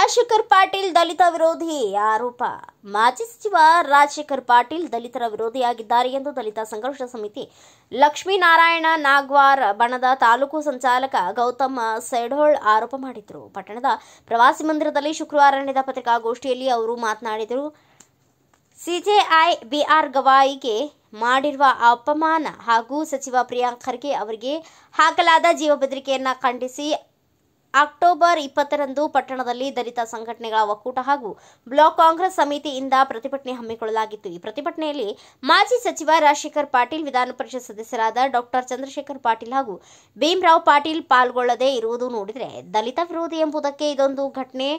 ರಾಜಶೇಖರ್ ಪಾಟೀಲ್ ದಲಿತ ವಿರೋಧಿ ಆರೋಪ. ಮಾಜಿ ಸಚಿವ ರಾಜಶೇಖರ್ ಪಾಟೀಲ್ ದಲಿತರ ವಿರೋಧಿಯಾಗಿದ್ದಾರೆ ಎಂದು ದಲಿತ ಸಂಘರ್ಷ ಸಮಿತಿ ಲಕ್ಷ್ಮೀನಾರಾಯಣ ನಾಗ್ವಾರ್ ಬಣದ ತಾಲೂಕು ಸಂಚಾಲಕ ಗೌತಮ್ ಸೇಡೋಳ್ ಆರೋಪ ಮಾಡಿದರು. ಪಟ್ಟಣದ ಪ್ರವಾಸಿ ಮಂದಿರದಲ್ಲಿ ಶುಕ್ರವಾರ ನಡೆದ ಪತ್ರಿಕಾಗೋಷ್ಠಿಯಲ್ಲಿ ಅವರು ಮಾತನಾಡಿದರು. ಸಿಜೆಐ ಬಿಆರ್ ಗವಾಯಿಗೆ ಮಾಡಿರುವ ಅಪಮಾನ ಹಾಗೂ ಸಚಿವ ಪ್ರಿಯಾಂಕ್ ಖರ್ಗೆ ಅವರಿಗೆ ಹಾಕಲಾದ ಜೀವ ಬೆದರಿಕೆಯನ್ನು ಖಂಡಿಸಿ ಅಕ್ಟೋಬರ್ 20ರಂದು ಪಟ್ಟಣದಲ್ಲಿ ದಲಿತ ಸಂಘಟನೆಗಳ ಒಕ್ಕೂಟ ಹಾಗೂ ಬ್ಲಾಕ್ ಕಾಂಗ್ರೆಸ್ ಸಮಿತಿಯಿಂದ ಪ್ರತಿಭಟನೆ ಹಮ್ಮಿಕೊಳ್ಳಲಾಗಿತ್ತು. ಈ ಪ್ರತಿಭಟನೆಯಲ್ಲಿ ಮಾಜಿ ಸಚಿವ ರಾಜಶೇಖರ್ ಪಾಟೀಲ್, ವಿಧಾನ ಪರಿಷತ್ ಸದಸ್ಯರಾದ ಡಾಕ್ಟರ್ ಚಂದ್ರಶೇಖರ್ ಪಾಟೀಲ್ ಹಾಗೂ ಭೀಮರಾವ್ ಪಾಟೀಲ್ ಪಾಲ್ಗೊಳ್ಳದೆ ಇರುವುದು ನೋಡಿದರೆ ದಲಿತ ವಿರೋಧಿ ಎಂಬುದಕ್ಕೆ ಇದೊಂದು ಘಟನೆ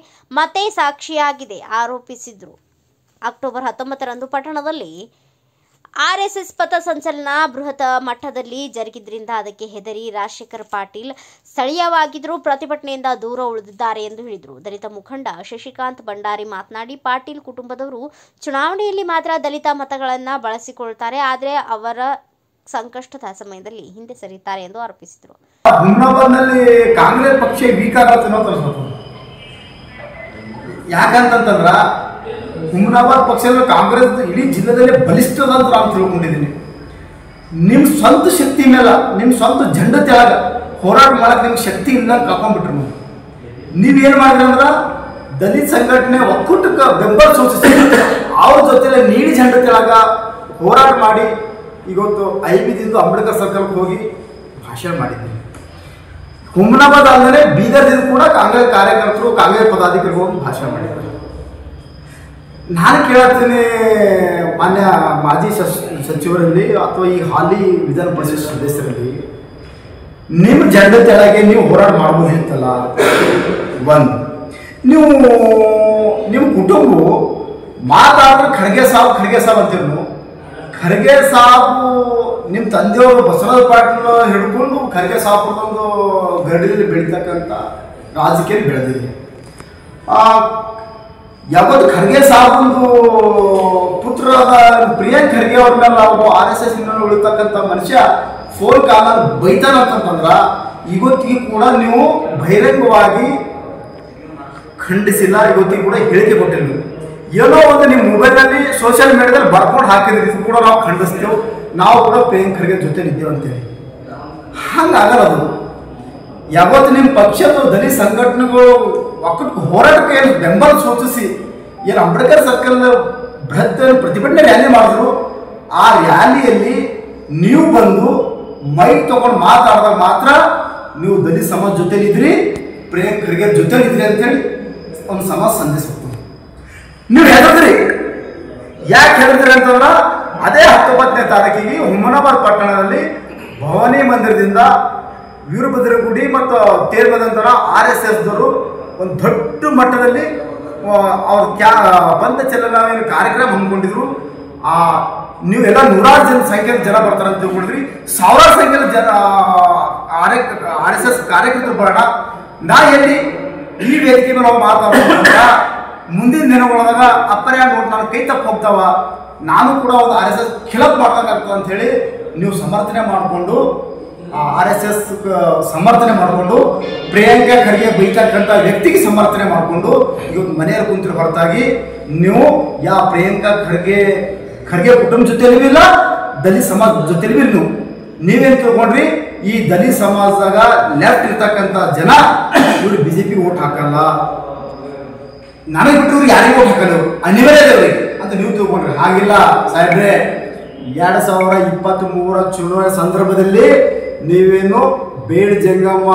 ಮತ್ತೆ ಸಾಕ್ಷಿಯಾಗಿದೆ ಆರೋಪಿಸಿದರು. ಅಕ್ಟೋಬರ್ 19ರಂದು ಪಟ್ಟಣದಲ್ಲಿ ಆರ್ಎಸ್ಎಸ್ ಪಥ ಸಂಚಲನ ಬೃಹತ್ ಮಟ್ಟದಲ್ಲಿ ಜರುಗಿದ್ರಿಂದ ಅದಕ್ಕೆ ಹೆದರಿ ರಾಜಶೇಖರ್ ಪಾಟೀಲ್ ಸ್ಥಳೀಯವಾಗಿದ್ದರೂ ಪ್ರತಿಭಟನೆಯಿಂದ ದೂರ ಉಳಿದಿದ್ದಾರೆ ಎಂದು ಹೇಳಿದರು. ದಲಿತ ಮುಖಂಡ ಶಶಿಕಾಂತ್ ಭಂಡಾರಿ ಮಾತನಾಡಿ, ಪಾಟೀಲ್ ಕುಟುಂಬದವರು ಚುನಾವಣೆಯಲ್ಲಿ ಮಾತ್ರ ದಲಿತ ಮತಗಳನ್ನು ಬಳಸಿಕೊಳ್ತಾರೆ, ಆದರೆ ಅವರ ಸಂಕಷ್ಟದ ಸಮಯದಲ್ಲಿ ಹಿಂದೆ ಸರಿಯುತ್ತಾರೆ ಎಂದು ಆರೋಪಿಸಿದರು. ಕಾಂಗ್ರೆಸ್ ಪಕ್ಷ ವೀಕ್ ಯಾಕಂತಂದ್ರ ಹುಮ್ನಾಬಾದ್ ಪಕ್ಷದ ಕಾಂಗ್ರೆಸ್ ಇಡೀ ಜಿಲ್ಲೆದಲ್ಲಿ ಬಲಿಷ್ಠದ ಅಂತ ನಾನು ತಿಳ್ಕೊಂಡಿದ್ದೀನಿ. ನಿಮ್ಮ ಸ್ವಂತ ಶಕ್ತಿ ಮೇಲೆ, ನಿಮ್ಮ ಸ್ವಂತ ಜಂಡ ತೆಳಗ ಹೋರಾಟ ಮಾಡಕ್ಕೆ ನಿಮ್ಗೆ ಶಕ್ತಿ ಇಲ್ಲ ಕಳ್ಕೊಂಡ್ಬಿಟ್ರು. ನೀವೇನು ಮಾಡಿದ್ರಿ ಅಂದ್ರೆ ದಲಿತ ಸಂಘಟನೆ ಒಕ್ಕೂಟಕ್ಕೆ ಬೆಂಬಲ ಸೂಚಿಸಿ ಅವ್ರ ಜೊತೆಲೆ ನೀಡಿ ಜಂಡ ತೆಳಗ ಹೋರಾಟ ಮಾಡಿ ಇವತ್ತು ಐಬಿದಿಂದ ಅಂಬೇಡ್ಕರ್ ಸರ್ಕಲ್ಗೆ ಹೋಗಿ ಭಾಷಣ ಮಾಡಿದ್ದೀನಿ. ಹುಮ್ನಾಬಾದ್ ಆದಮೇಲೆ ಬೀದರ್ದಿಂದ ಕೂಡ ಕಾಂಗ್ರೆಸ್ ಕಾರ್ಯಕರ್ತರು, ಕಾಂಗ್ರೆಸ್ ಪದಾಧಿಕಾರಿಗಳು ಹೋಗಿ ಭಾಷಣ ಮಾಡಿದ್ದಾರೆ. ನಾನು ಕೇಳ್ತೀನಿ, ಮಾನ್ಯ ಮಾಜಿ ಸಚಿವರಲ್ಲಿ ಅಥವಾ ಈ ಹಾಲಿ ವಿಧಾನ ಪರಿಷತ್ ಸದಸ್ಯರಲ್ಲಿ, ನಿಮ್ಮ ಜಂಡ ತೆಳಗೆ ನೀವು ಹೋರಾಟ ಮಾಡ್ಬೋದಿತ್ತಲ್ಲ. ಒಂದು, ನೀವು ನಿಮ್ಮ ಕುಟುಂಬ ಮಾತಾಡಿದ್ರೆ ಖರ್ಗೆ ಸಾಬ್ ಅಂತೀರಿ. ಖರ್ಗೆ ಸಾಬು ನಿಮ್ಮ ತಂದೆಯವರು ಬಸವರಾಜ ಪಾಟೀಲ್ ಹಿಡ್ಕೊಂಡು ಖರ್ಗೆ ಸಾಬ್ರದೊಂದು ಗರಡಿಯಲ್ಲಿ ಬೆಳೀತಕ್ಕಂಥ ರಾಜಕೀಯ ಬೆಳೆದಿದೆ. ಯಾವತ್ತು ಖರ್ಗೆ ಸಾಬಂದು ಪುತ್ರರಾದ ಪ್ರಿಯಾಂಕ್ ಖರ್ಗೆ ಅವ್ರ ಮೇಲೆ ಅವರು RSS ಉಳಿತಕ್ಕಂಥ ಮನುಷ್ಯ ಫೋನ್ ಕಾಲಲ್ಲಿ ಬೈತಾನಂತಂದ್ರ ಇವತ್ತಿಗೆ ಕೂಡ ನೀವು ಬಹಿರಂಗವಾಗಿ ಖಂಡಿಸಿಲ್ಲ, ಇವತ್ತಿಗೆ ಕೂಡ ಹೇಳಿಕೆ ಕೊಟ್ಟಿಲ್ಲ. ಏನೋ ಒಂದು ನಿಮ್ಮ ಮೊಬೈಲಲ್ಲಿ ಸೋಷಿಯಲ್ ಮೀಡಿಯಾದಲ್ಲಿ ಬರ್ಕೊಂಡು ಹಾಕಿದ್ರಿ, ಇದು ಕೂಡ ನಾವು ಖಂಡಿಸ್ತೇವೆ, ನಾವು ಕೂಡ ಪ್ರಿಯಾಂಕ್ ಖರ್ಗೆ ಜೊತೆ ಇದ್ದೇವೆ ಅಂತೇಳಿ. ಹಂಗಾಗಲ್ಲ. ಅದು ಯಾವತ್ತು ನಿಮ್ಮ ಪಕ್ಷದ ದಲಿತ ಸಂಘಟನೆಗಳು ಒಕ್ಕೂಟ ಹೋರಾಟಕ್ಕೆ ಏನು ಬೆಂಬಲ ಸೂಚಿಸಿ ಏನು ಅಂಬೇಡ್ಕರ್ ಸರ್ಕಲ್ ಬೃಹತ್ ಪ್ರತಿಭಟನೆ ರ್ಯಾಲಿ ಮಾಡಿದ್ರು, ಆ ರ್ಯಾಲಿಯಲ್ಲಿ ನೀವು ಬಂದು ಮೈಕ್ ತಗೊಂಡು ಮಾತಾಡಿದಾಗ ಮಾತ್ರ ನೀವು ದಲಿತ ಸಮಾಜ ಜೊತೆಲಿದ್ರಿ, ಪ್ರಿಯಾಂಕ್ ಖರ್ಗೆ ಜೊತೆಲಿದ್ರಿ ಅಂತೇಳಿ ಒಂದು ಸಮಾಜ ಸಂದೇಶ ಹೋಗ್ತದೆ. ನೀವು ಹೆದರ್ದ್ರಿ. ಯಾಕೆ ಹೆದರ್ದ್ರಿ ಅಂತಂದ್ರೆ ಅದೇ 19ನೇ ತಾರೀಕಿಗೆ ಹುಮನಾಬಾದ್ ಪಟ್ಟಣದಲ್ಲಿ ಭವಾನಿ ಮಂದಿರದಿಂದ ವೀರಭದ್ರಗುಡಿ ಮತ್ತು ತೇರ್ಬದಂತರ RSSದವರು ಒಂದು ದೊಡ್ಡ ಮಟ್ಟದಲ್ಲಿ ಅವ್ರ ಬಂದ ಚಲನಾವೇನು ಕಾರ್ಯಕ್ರಮ ಹಮ್ಮಿಕೊಂಡಿದ್ರು. ನೀವೆಲ್ಲ ನೂರಾರು ಸಂಖ್ಯೆಯಲ್ಲಿ ಜನ ಬರ್ತಾರೆ ಅಂತ ತಿಳ್ಕೊಂಡ್ರಿ. ಸಾವಿರಾರು ಸಂಖ್ಯೆಯಲ್ಲಿ ಜನ RSS ಕಾರ್ಯಕರ್ತರು ಬರೋಣ. ನಾ ಎಲ್ಲಿ ಈ ವೇದಿಕೆ ಮೇಲೆ ನಾವು ಮಾತಾಡೋದ್ರ ಮುಂದಿನ ದಿನಗಳಾಗ ಅಪ್ಪರೇ ನೋಡಿ ನಾನು ಕೈ ತಪ್ಪು ಹೋಗ್ತಾವ, ನಾನು ಕೂಡ ಒಂದು RSS ಖಿಲಪ್ ಮಾಡ್ದಂಗಾಗ್ತದೆ ಅಂಥೇಳಿ ನೀವು ಸಮರ್ಥನೆ ಮಾಡಿಕೊಂಡು RSS ಸಮರ್ಥನೆ ಮಾಡಿಕೊಂಡು ಪ್ರಿಯಾಂಕ ಖರ್ಗೆ ಬೈತಕ್ಕಂಥ ವ್ಯಕ್ತಿಗೆ ಸಮರ್ಥನೆ ಮಾಡಿಕೊಂಡು ಇವತ್ತು ಮನೆಯಲ್ಲಿ ಕುಂತಿರೋ ಹೊರತಾಗಿ ನೀವು ಪ್ರಿಯಾಂಕ ಖರ್ಗೆ ಕುಟುಂಬ ಜೊತೆಲೂ ಇಲ್ಲ, ದಲಿತ ಸಮಾಜ ಜೊತೆಲೂ ಇಲ್ಲ. ನೀವೇನು ತಿಳ್ಕೊಂಡ್ರಿ, ಈ ದಲಿತ ಸಮಾಜದಾಗ ಲೆಫ್ಟ್ ಇರ್ತಕ್ಕಂಥ ಜನ ಇವ್ರು BJP ಓಟ್ ಹಾಕಲ್ಲ, ನನಗೆ ಬಿಟ್ಟು ಇವ್ರಿಗೆ ಯಾರಿಗೂ ಓಟ್ ಹಾಕಲ್ಲ, ಅನಿವಾರ್ಯ ಅಂತ ನೀವು ತಿಳ್ಕೊಂಡ್ರಿ. ಹಾಗಿಲ್ಲ ಸಾಹೇಬ್ರೆ. 2023 ಚುನಾವಣೆ ಸಂದರ್ಭದಲ್ಲಿ ನೀವೇನು ಬೇಡ ಜಂಗಮ್ಮ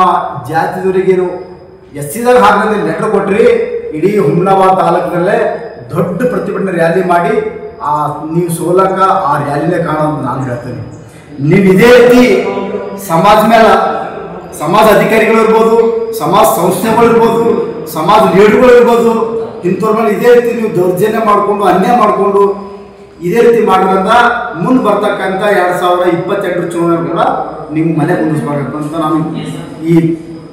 ಜಾತಿದವರಿಗೇನು ಎಸ್ಸಿದಾಗ ಹಾಕಂದ್ರೆ ಲೆಟರ್ ಕೊಟ್ರಿ. ಇಡೀ ಹುಮ್ನಾಬಾದ್ ತಾಲೂಕಿನಲ್ಲೇ ದೊಡ್ಡ ಪ್ರತಿಭಟನೆ ರ್ಯಾಲಿ ಮಾಡಿ ನೀವು ಸೋಲಕ ಆ ರ್ಯಾಲಿನೇ ಕಾಣೋದು ನಾನು ಹೇಳ್ತೇನೆ. ನೀವು ಇದೇ ರೀತಿ ಸಮಾಜ ಮೇಲೆ, ಸಮಾಜ ಅಧಿಕಾರಿಗಳು ಇರ್ಬೋದು, ಸಮಾಜ ಸಂಸ್ಥೆಗಳು ಇರ್ಬೋದು, ಸಮಾಜ ಲೀಡರ್ಗಳು ಇರ್ಬೋದು, ಇಂಥವ್ರ ಮೇಲೆ ಇದೇ ರೀತಿ ನೀವು ದೌರ್ಜನ್ಯ ಮಾಡಿಕೊಂಡು ಅನ್ಯಾಯ ಮಾಡಿಕೊಂಡು ಇದೇ ರೀತಿ ಮಾಡೋದ್ರಿಂದ ಮುಂದೆ ಬರ್ತಕ್ಕಂಥ 2028 ಚುನಾವಣೆ ಕೂಡ ನಿಮ್ಮ ಮನೆ ಕುಂದಿಸ್ಬೇಕು ಅಂತ ನಾನು ಈ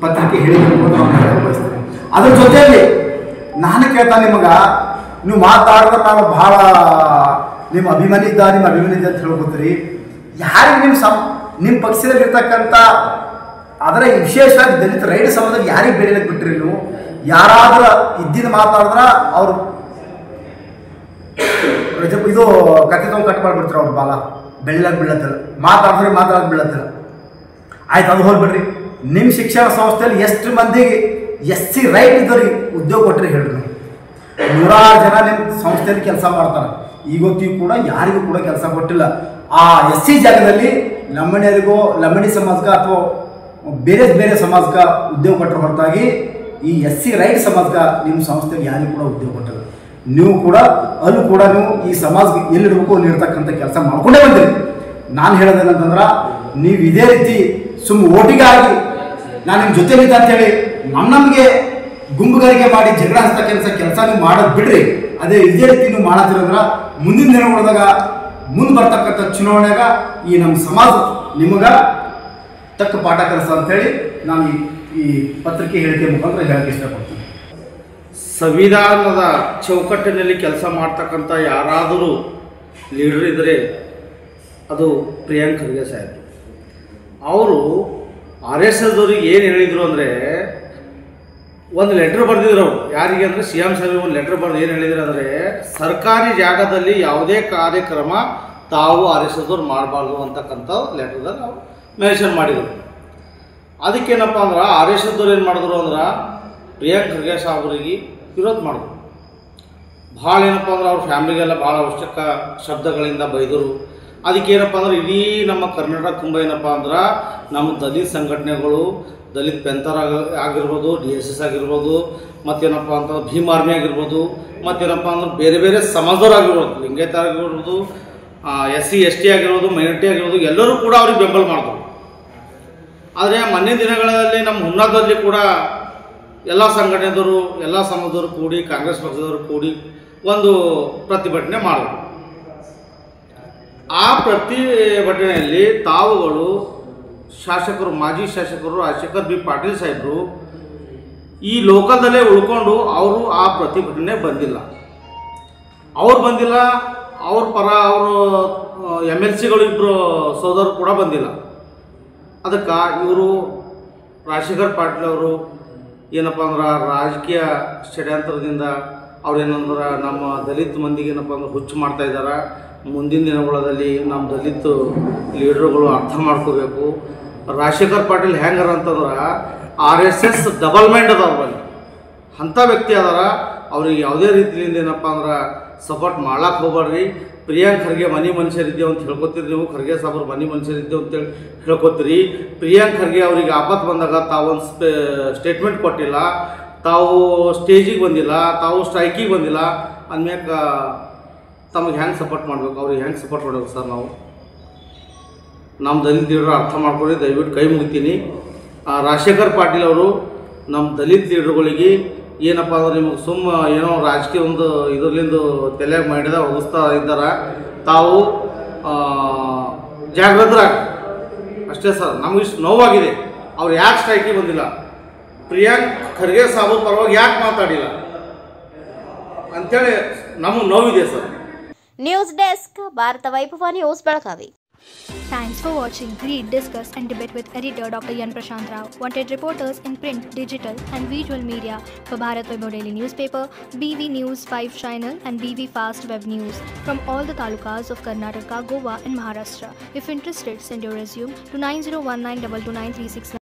ಪತ್ರಿಕೆ ಹೇಳಿಕೊಂಡು ನಾನು ಬಯಸ್ತೇನೆ. ಅದ್ರ ಜೊತೆಯಲ್ಲಿ ನಾನು ಕೇಳ್ತಾ ನಿಮಗೆ, ನೀವು ಮಾತಾಡಿದ್ರೆ ನಾನು ಭಾಳ ನಿಮ್ಮ ಅಭಿಮಾನಿ ಇದ್ದ ಅಂತ ಹೇಳ್ಕೊತೀರಿ. ಯಾರಿಗೆ ನಿಮ್ಮ ಪಕ್ಷದಲ್ಲಿರ್ತಕ್ಕಂಥ ಅದರ ವಿಶೇಷವಾಗಿ ದಲಿತ ರೈತ ಸಮಾಜದಲ್ಲಿ ಯಾರಿಗೆ ಬೆಳೆಯಲಿಕ್ಕೆ ಬಿಟ್ಟಿರಿ ನೀವು? ಯಾರಾದ್ರೂ ಇದ್ದಿದ್ದು ಮಾತಾಡಿದ್ರ ಅವ್ರು ಇದು ಕತ್ತಿ ತಗೊಂಡು ಕಟ್ ಮಾಡಿಬಿಡ್ತಾರೆ ಅವ್ರ ಬಾಲ ಬೆಳ್ಳಕ್ಕೆ ಬೀಳತ್ತಿಲ್ಲ, ಮಾತಾಡೋದು ಬೀಳತ್ತಿಲ್ಲ. ಆಯ್ತು, ಅದು ಹೋಗ್ಬಿಡ್ರಿ. ನಿಮ್ಮ ಶಿಕ್ಷಣ ಸಂಸ್ಥೆಯಲ್ಲಿ ಎಷ್ಟು ಮಂದಿಗೆ SC ರೈಟ್ ಇದ್ದವ್ರಿಗೆ ಉದ್ಯೋಗ ಕೊಟ್ಟರೆ ಹೇಳ್ರಿ. 100 ಜನ ನಿಮ್ಮ ಸಂಸ್ಥೆಯಲ್ಲಿ ಕೆಲಸ ಮಾಡ್ತಾರೆ, ಇವತ್ತಿಗೂ ಕೂಡ ಯಾರಿಗೂ ಕೂಡ ಕೆಲಸ ಕೊಟ್ಟಿಲ್ಲ. ಆ SC ಜಾಗದಲ್ಲಿ ಲಂಬಾಣಿ ಸಮಾಜಕ್ಕೆ ಅಥವಾ ಬೇರೆ ಬೇರೆ ಸಮಾಜಕ್ಕೆ ಉದ್ಯೋಗ ಕೊಟ್ಟರೆ ಹೊರತಾಗಿ ಈ SC ರೈಟ್ ಸಮಾಜಕ್ಕೆ ನಿಮ್ಮ ಸಂಸ್ಥೆಗೆ ಯಾರಿಗೂ ಕೂಡ ಉದ್ಯೋಗ ಕೊಟ್ಟಿಲ್ಲ. ನೀವು ಕೂಡ ಅಲ್ಲೂ ಕೂಡ ನೀವು ಈ ಸಮಾಜಕ್ಕೆ ಎಲ್ಲಿರಬೇಕು ಅಲ್ಲಿರ್ತಕ್ಕಂಥ ಕೆಲಸ ಮಾಡ್ಕೊಂಡೇ ಬಂದಿರಿ. ನಾನು ಹೇಳೋದೇನಂತಂದ್ರೆ, ನೀವು ಇದೇ ರೀತಿ ಓಟಿಗಾಗಿ ನಾನು ನಿಮ್ಮ ಜೊತೆಲಿದ್ದ ಅಂತೇಳಿ ನಮಗೆ ಗುಂಪುಗಾರಿಕೆ ಮಾಡಿ ಜಗಳ ಹಚ್ಚತಕ್ಕಂಥ ಕೆಲಸ ನೀವು ಮಾಡೋದು ಬಿಡ್ರಿ. ಅದೇ ಇದೇ ರೀತಿ ನೀವು ಮಾಡತ್ತಿರಂದ್ರೆ ಮುಂದಿನ ದಿನಗಳದಾಗ ಮುಂದೆ ಬರ್ತಕ್ಕಂಥ ಚುನಾವಣೆಗ ಈ ನಮ್ಮ ಸಮಾಜ ನಿಮಗೆ ತಕ್ಕ ಪಾಠ ಕಲಿಸ ಅಂತೇಳಿ ನಾನು ಈ ಪತ್ರಿಕೆ ಹೇಳಿಕೆ ಮುಖಾಂತರ ಹೇಳಕ್ಕೆ ಇಷ್ಟಪಡ್ತೀನಿ. ಸಂವಿಧಾನದ ಚೌಕಟ್ಟಿನಲ್ಲಿ ಕೆಲಸ ಮಾಡ್ತಕ್ಕಂಥ ಯಾರಾದರೂ ಲೀಡರ್ ಇದ್ದರೆ ಅದು ಪ್ರಿಯಾಂಕ್ ಖರ್ಗೆ ಸಾಹೇಬ್. ಅವರು RSSದವ್ರಿಗೆ ಏನು ಹೇಳಿದರು ಅಂದರೆ, ಒಂದು ಲೆಟ್ರ್ ಬರೆದಿದ್ರು ಅವರು. ಯಾರಿಗೆ ಅಂದರೆ CM ಸಾಹೇಬ್ ಒಂದು ಲೆಟ್ರ್ ಬರೆದು ಏನು ಹೇಳಿದ್ರು ಅಂದರೆ, ಸರ್ಕಾರಿ ಜಾಗದಲ್ಲಿ ಯಾವುದೇ ಕಾರ್ಯಕ್ರಮ ತಾವು RSSದವ್ರು ಮಾಡಬಾರ್ದು ಅಂತಕ್ಕಂಥ ಲೆಟ್ರದಲ್ಲಿ ನಾವು ಮೆನ್ಷನ್ ಮಾಡಿದರು. ಅದಕ್ಕೇನಪ್ಪ ಅಂದ್ರೆ RSSದವ್ರು ಏನು ಮಾಡಿದ್ರು ಅಂದ್ರೆ ಪ್ರಿಯಾಂಕ್ ಖರ್ಗೆ ಸಾಹೇಬರಿಗೆ ವಿರೋಧ ಮಾಡಿದ್ರು. ಭಾಳ ಏನಪ್ಪ ಅಂದ್ರೆ ಅವ್ರ ಫ್ಯಾಮಿಲಿಗೆಲ್ಲ ಭಾಳ ಅವಶ್ಯಕ ಶಬ್ದಗಳಿಂದ ಬೈದರು. ಅದಕ್ಕೇನಪ್ಪ ಅಂದ್ರೆ ಇಡೀ ನಮ್ಮ ಕರ್ನಾಟಕ ತುಂಬ ಏನಪ್ಪ ಅಂದ್ರೆ ನಮ್ಮ ದಲಿತ ಸಂಘಟನೆಗಳು, ದಲಿತ ಪೆಂಥರ್ ಆಗಿರ್ಬೋದು, DSS ಆಗಿರ್ಬೋದು, ಮತ್ತೇನಪ್ಪ ಅಂತ ಭೀಮ್ ಆರ್ಮಿ ಆಗಿರ್ಬೋದು, ಮತ್ತೇನಪ್ಪ ಅಂದ್ರೆ ಬೇರೆ ಬೇರೆ ಸಮಾಜದವ್ರಾಗಿರ್ಬೋದು, ಲಿಂಗಾಯತ ಆಗಿರ್ಬೋದು, SC ST ಆಗಿರ್ಬೋದು, ಮೈನಾರಿಟಿ ಆಗಿರ್ಬೋದು, ಎಲ್ಲರೂ ಕೂಡ ಅವ್ರಿಗೆ ಬೆಂಬಲ ಮಾಡಿದ್ರು. ಆದರೆ ಮೊನ್ನೆ ದಿನಗಳಲ್ಲಿ ನಮ್ಮ ಹುನ್ನಾರದಲ್ಲಿ ಕೂಡ ಎಲ್ಲ ಸಂಘಟನೆದವರು, ಎಲ್ಲ ಸಮಾಜದವರು ಕೂಡಿ, ಕಾಂಗ್ರೆಸ್ ಪಕ್ಷದವರು ಕೂಡಿ ಒಂದು ಪ್ರತಿಭಟನೆ ಮಾಡಿದ್ರು. ಆ ಪ್ರತಿಭಟನೆಯಲ್ಲಿ ತಾವುಗಳು ಶಾಸಕರು, ಮಾಜಿ ಶಾಸಕರು ರಾಜಶೇಖರ್ ಬಿ ಪಾಟೀಲ್ ಸಾಹೇಬರು ಈ ಲೋಕಲ್ದಲ್ಲೇ ಉಳ್ಕೊಂಡು ಅವರು ಆ ಪ್ರತಿಭಟನೆ ಬಂದಿಲ್ಲ. ಅವ್ರು ಬಂದಿಲ್ಲ, ಅವ್ರ ಪರ ಅವರು MLCಗಳು ಇಬ್ಬರು ಸೋದರರು ಕೂಡ ಬಂದಿಲ್ಲ. ಅದಕ್ಕೆ ಇವರು ರಾಜಶೇಖರ್ ಪಾಟೀಲ್ ಅವರು ಏನಪ್ಪ ಅಂದ್ರೆ ರಾಜಕೀಯ ಷಡ್ಯಂತ್ರದಿಂದ ಅವ್ರೇನಂದ್ರೆ ನಮ್ಮ ದಲಿತ ಮಂದಿಗೆ ಏನಪ್ಪ ಅಂದ್ರೆ ಹುಚ್ಚು ಮಾಡ್ತಾ ಇದ್ದಾರೆ. ಮುಂದಿನ ದಿನಗಳಲ್ಲಿ ನಮ್ಮ ದಲಿತ ಲೀಡರ್ಗಳು ಅರ್ಥ ಮಾಡ್ಕೋಬೇಕು. ರಾಜಶೇಖರ್ ಪಾಟೀಲ್ ಹೆಂಗಾರ ಅಂತಂದ್ರೆ RSS ಡಬಲ್ ಮೈಂಡ್ ಅದ ಅವ್ರಲ್ಲಿ, ಅಂಥ ವ್ಯಕ್ತಿ ಅದಾರ. ಅವ್ರಿಗೆ ಯಾವುದೇ ರೀತಿಯಿಂದ ಏನಪ್ಪ ಅಂದ್ರೆ ಸಪೋರ್ಟ್ ಮಾಡ್ಲಾಕ್ಕೆ ಹೋಗ್ಬೇಡ್ರಿ. ಪ್ರಿಯಾಂಕ್ ಖರ್ಗೆ ಮನೆ ಮನುಷ್ಯರಿದ್ದೇವೆ ಅಂತ ಹೇಳ್ಕೊತೀರಿ ನೀವು, ಖರ್ಗೆ ಸಾಬ್ರು ಮನೆ ಮನುಷ್ಯರಿದ್ದೇವೆ ಅಂತೇಳಿ ಹೇಳ್ಕೊತೀರಿ. ಪ್ರಿಯಾಂಕ್ ಖರ್ಗೆ ಅವ್ರಿಗೆ ಆಪತ್ತು ಬಂದಾಗ ತಾವೊಂದು ಸ್ಟೇಟ್ಮೆಂಟ್ ಕೊಟ್ಟಿಲ್ಲ, ತಾವು ಸ್ಟೇಜಿಗೆ ಬಂದಿಲ್ಲ, ತಾವು ಸ್ಟ್ರೈಕಿಗೆ ಬಂದಿಲ್ಲ ಅಂದ್ಮ್ಯಾಕ ತಮಗೆ ಹೆಂಗೆ ಸಪೋರ್ಟ್ ಮಾಡಬೇಕು, ಅವ್ರಿಗೆ ಹೆಂಗೆ ಸಪೋರ್ಟ್ ಮಾಡಬೇಕು ಸರ್? ನಾವು ನಮ್ಮ ದಲಿತ ಲೀಡರ್ ಅರ್ಥ ಮಾಡ್ಕೊಳ್ಳಿ, ದಯವಿಟ್ಟು ಕೈ ಮುಗಿತೀನಿ. ರಾಜಶೇಖರ್ ಪಾಟೀಲ್ ಅವರು ನಮ್ಮ ದಲಿತ ಲೀಡರ್ಗಳಿಗೆ ಏನಪ್ಪ ಅಂದ್ರೆ ನಿಮಗೆ ಏನೋ ರಾಜಕೀಯ ಒಂದು ಇದರಲ್ಲಿಂದು ತಲೆಯಾಗಿ ಮಾಡಿದ ಹೋಗಿಸ್ತಾ ಇದ್ದಾರೆ. ತಾವು ಜಾಗೃತರಾಗಿ ಅಷ್ಟೇ ಸರ್. ನಮಗಿಷ್ಟು ನೋವಾಗಿದೆ, ಅವ್ರು ಯಾಕೆ ಸ್ಟ್ರೈಕಿಗೆ ಬಂದಿಲ್ಲ, ಪ್ರಿಯಾಂಕ್ ಖರ್ಗೆ ಸಾಬು ಪರವಾಗಿ ಯಾಕೆ ಮಾತಾಡಿಲ್ಲ ಅಂಥೇಳಿ ನಮಗೆ ನೋವಿದೆ ಸರ್. ನ್ಯೂಸ್ ಡೆಸ್ಕ್, ಭಾರತ ವೈಭವ news, Belagavi. Thanks for watching. Read, discuss and debate with editor Dr. Yan Prashant Rao. Wanted reporters in print, digital and visual media for Bharat Vaibhav Daily Newspaper, BV News 5 Channel and BV Fast Web News from all the talukas of Karnataka, Goa and Maharashtra. If interested, send your resume to 9019229369.